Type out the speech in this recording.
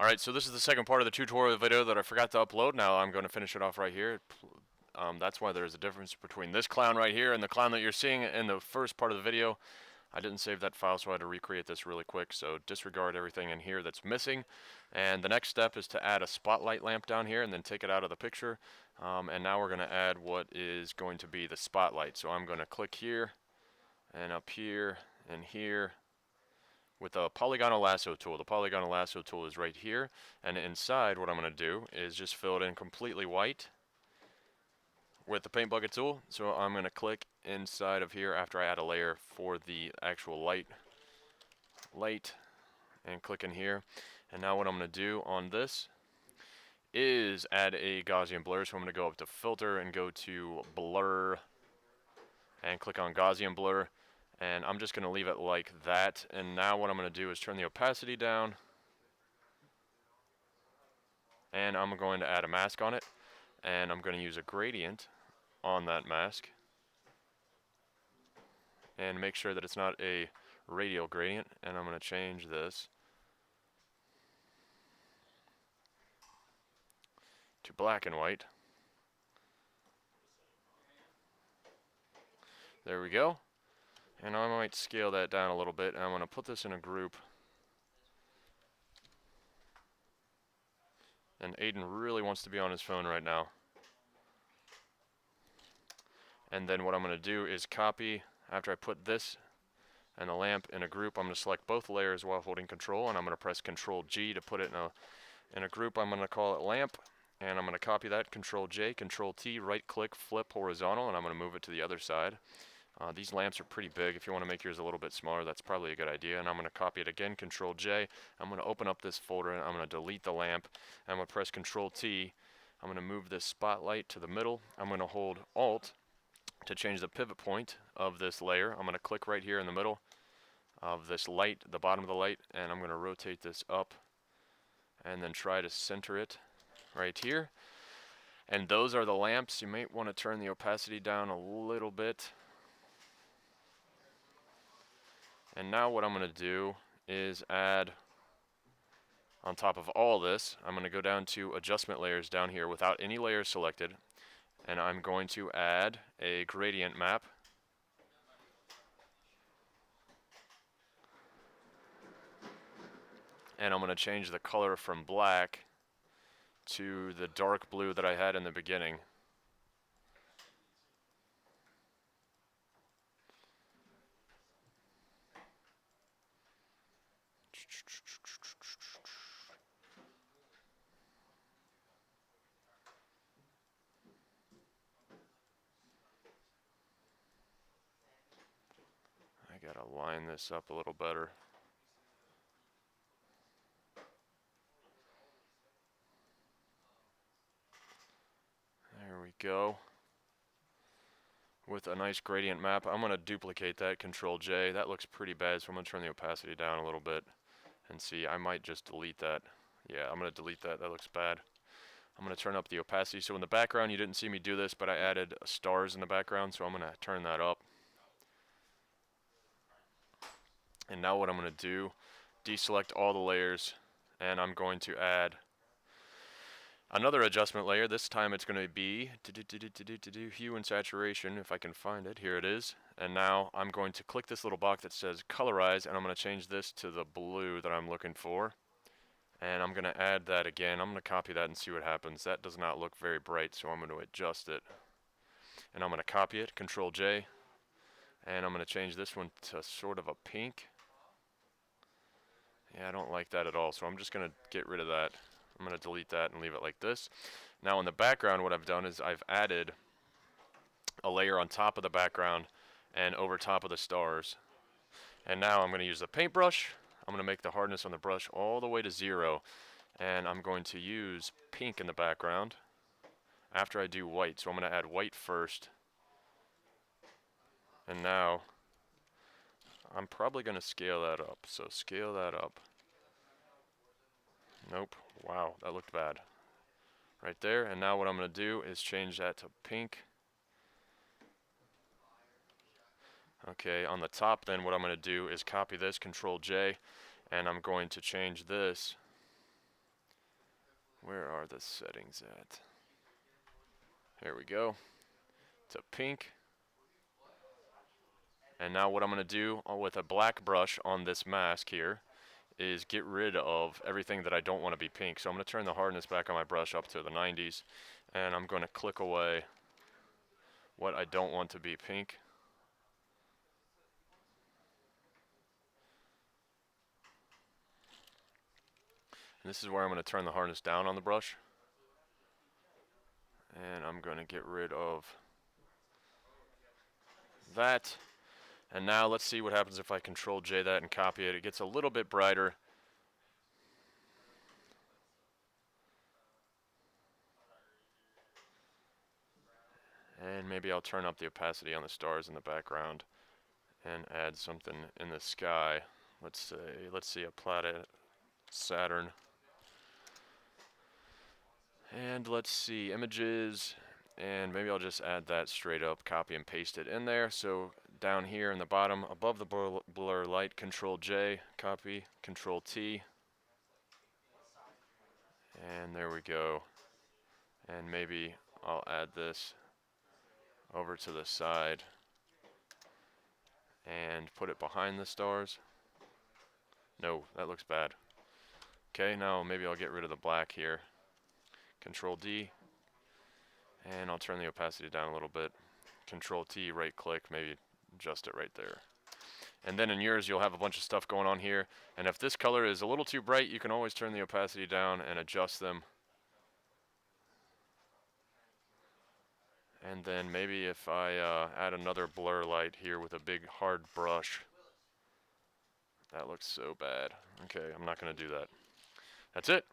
Alright, so this is the second part of the tutorial video that I forgot to upload. Now I'm going to finish it off right here. That's why there's a difference between this clown right here and the clown that you're seeing in the first part of the video. I didn't save that file, so I had to recreate this really quick, so disregard everything in here that's missing. And the next step is to add a spotlight lamp down here and then take it out of the picture. And now we're going to add what is going to be the spotlight. So I'm going to click here and up here and here with the polygonal lasso tool. The polygonal lasso tool is right here, and inside what I'm going to do is just fill it in completely white with the paint bucket tool. So I'm going to click inside of here after I add a layer for the actual light and click in here. And now what I'm going to do on this is add a Gaussian blur. So I'm going to go up to filter and go to blur and click on Gaussian blur. And I'm just going to leave it like that. And now what I'm going to do is turn the opacity down. And I'm going to add a mask on it. And I'm going to use a gradient on that mask. And make sure that it's not a radial gradient. And I'm going to change this to black and white. There we go. And I might scale that down a little bit, and I'm going to put this in a group. And Aiden really wants to be on his phone right now. And then what I'm going to do is copy, after I put this and the lamp in a group, I'm going to select both layers while holding Control, and I'm going to press Control G to put it in a group. I'm going to call it lamp, and I'm going to copy that, Control J, Control T, right click, flip horizontal, and I'm going to move it to the other side. These lamps are pretty big. If you want to make yours a little bit smaller, that's probably a good idea. And I'm going to copy it again, Control J. I'm going to open up this folder and I'm going to delete the lamp. I'm going to press Control T. I'm going to move this spotlight to the middle. I'm going to hold Alt to change the pivot point of this layer. I'm going to click right here in the middle of this light, the bottom of the light, and I'm going to rotate this up and then try to center it right here. And those are the lamps. You might want to turn the opacity down a little bit. And now what I'm going to do is add, on top of all this, I'm going to go down to adjustment layers down here without any layers selected. And I'm going to add a gradient map. And I'm going to change the color from black to the dark blue that I had in the beginning. I gotta line this up a little better. There we go. With a nice gradient map. I'm going to duplicate that, Control J. That looks pretty bad, so I'm going to turn the opacity down a little bit. And see, I might just delete that. Yeah, I'm going to delete that. That looks bad. I'm going to turn up the opacity. So in the background, you didn't see me do this, but I added stars in the background, so I'm going to turn that up. And now what I'm going to do, deselect all the layers, and I'm going to add another adjustment layer. This time it's going to be hue and saturation, if I can find it. Here it is. And now I'm going to click this little box that says colorize, and I'm going to change this to the blue that I'm looking for. And I'm going to add that again. I'm going to copy that and see what happens. That does not look very bright, so I'm going to adjust it. And I'm going to copy it, Control J. And I'm going to change this one to sort of a pink. Yeah, I don't like that at all, so I'm just going to get rid of that. I'm going to delete that and leave it like this. Now in the background, what I've done is I've added a layer on top of the background and over top of the stars. And now I'm going to use the paintbrush. I'm going to make the hardness on the brush all the way to 0. And I'm going to use pink in the background after I do white. So I'm going to add white first. And now I'm probably going to scale that up. So scale that up. Nope. Wow, that looked bad. Right there. And now what I'm going to do is change that to pink. Okay, on the top then what I'm going to do is copy this, Control J, and I'm going to change this Where are the settings at? Here we go. To pink. And now what I'm going to do with a black brush on this mask here is get rid of everything that I don't want to be pink. So I'm going to turn the hardness back on my brush up to the 90s, and I'm going to click away what I don't want to be pink. And this is where I'm going to turn the hardness down on the brush. And I'm going to get rid of that. And now let's see what happens if I Control J that and copy it. It gets a little bit brighter. And maybe I'll turn up the opacity on the stars in the background and add something in the sky. Let's see a planet Saturn. And let's see images, and maybe I'll just add that straight up, copy and paste it in there. So down here in the bottom above the blur light, Control J, copy, Control T, and there we go. And maybe I'll add this over to the side and put it behind the stars. No, that looks bad. Okay, now maybe I'll get rid of the black here. Control D, and I'll turn the opacity down a little bit. Control T, right click, maybe adjust it right there. And then in yours, you'll have a bunch of stuff going on here. And if this color is a little too bright, you can always turn the opacity down and adjust them. And then maybe if I add another blur light here with a big hard brush. That looks so bad. Okay, I'm not going to do that. That's it.